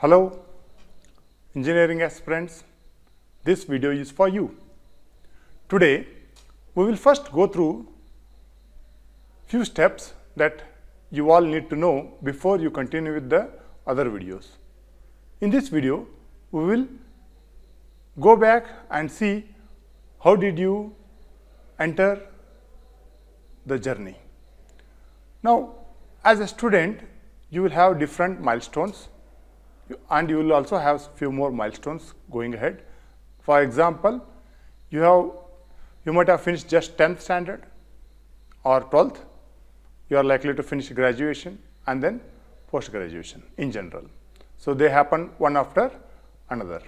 Hello, engineering aspirants. This video is for you. Today, we will first go through few steps that you all need to know before you continue with the other videos. In this video, we will go back and see how did you enter the journey. Now, as a student, you will have different milestones and you will also have few more milestones going ahead. For example, you might have finished just 10th standard or 12th. You are likely to finish graduation and then post graduation in general. So they happen one after another.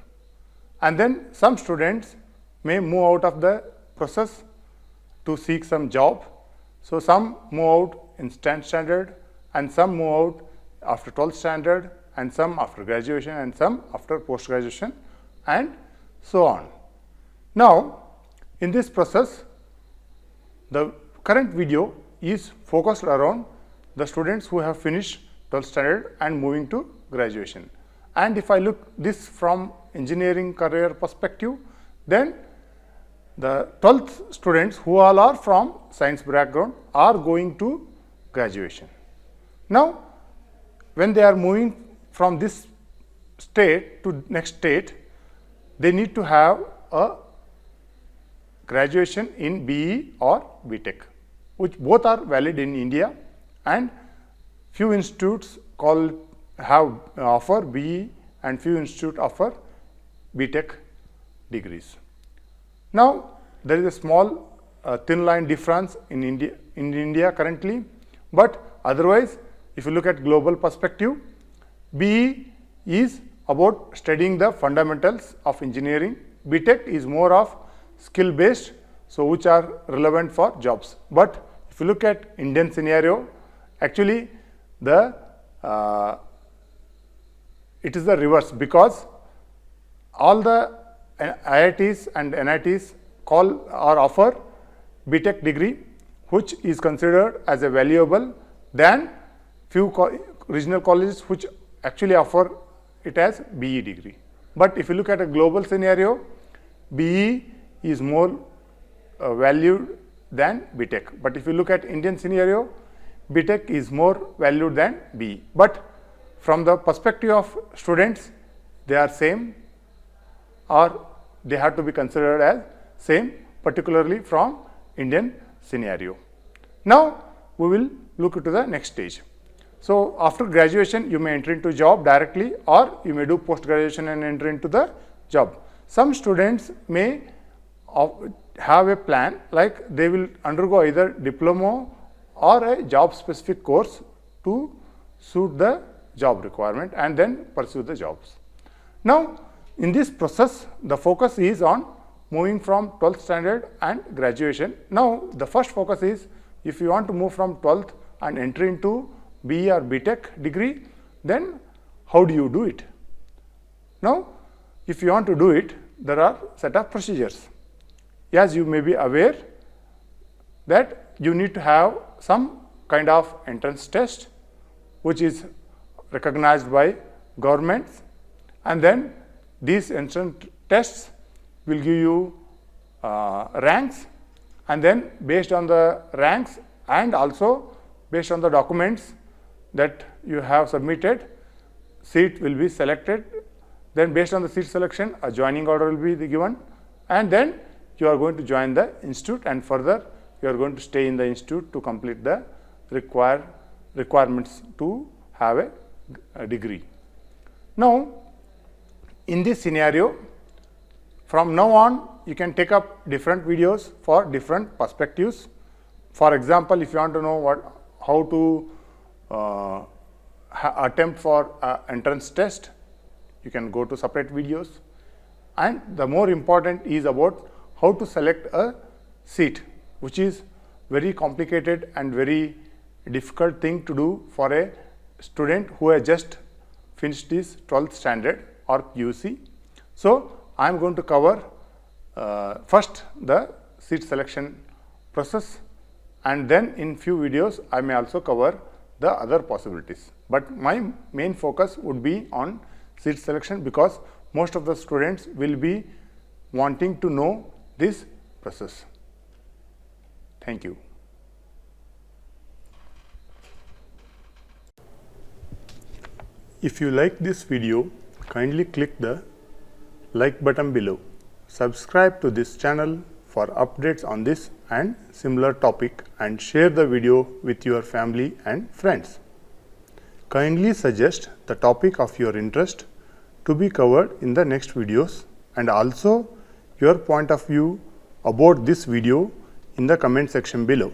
And then some students may move out of the process to seek some job. So some move out in 10th standard and some move out after 12th standard and some after graduation and some after post graduation and so on. Now, in this process, the current video is focused around the students who have finished 12th standard and moving to graduation. And if I look this from engineering career perspective, then the 12th students who all are from science background are going to graduation. Now, when they are moving from this state to next state, they need to have a graduation in BE or BTech, which both are valid in India, and few institutes offer BE and few institutes offer BTech degrees. Now, there is a small thin line difference in India currently, but otherwise, if you look at global perspective, BE is about studying the fundamentals of engineering. BTech is more of skill based, so which are relevant for jobs. But if you look at Indian scenario, actually it is the reverse, because all the IITs and NITs offer BTech degree, which is considered as a valuable than few regional colleges which actually offer it as BE degree. But if you look at a global scenario, BE is more valued than BTech. But if you look at Indian scenario, BTech is more valued than BE. But from the perspective of students, they are same, or they have to be considered as same, particularly from Indian scenario. Now, we will look into the next stage. So, after graduation, you may enter into job directly, or you may do post graduation and enter into the job. Some students may have a plan, like they will undergo either diploma or a job specific course to suit the job requirement and then pursue the jobs. Now, in this process, the focus is on moving from 12th standard and graduation. Now, the first focus is, if you want to move from 12th and enter into BE or BTech degree, then how do you do it? Now, if you want to do it, there are set of procedures. As you may be aware that you need to have some kind of entrance test which is recognized by governments, and then these entrance tests will give you ranks, and then based on the ranks and also based on the documents that you have submitted, seat will be selected. Then based on the seat selection, a joining order will be given, and then you are going to join the institute, and further you are going to stay in the institute to complete the requirements to have a degree. Now, in this scenario, from now on, you can take up different videos for different perspectives. For example, if you want to know how to attempt for entrance test, you can go to separate videos. And the more important is about how to select a seat, which is very complicated and very difficult thing to do for a student who has just finished his 12th standard or PUC. So, I am going to cover first the seat selection process, and then in few videos I may also cover the other possibilities. But my main focus would be on seat selection, because most of the students will be wanting to know this process. Thank you. If you like this video, kindly click the like button below. Subscribe to this channel for updates on this and similar topic, and share the video with your family and friends. Kindly suggest the topic of your interest to be covered in the next videos, and also your point of view about this video in the comment section below.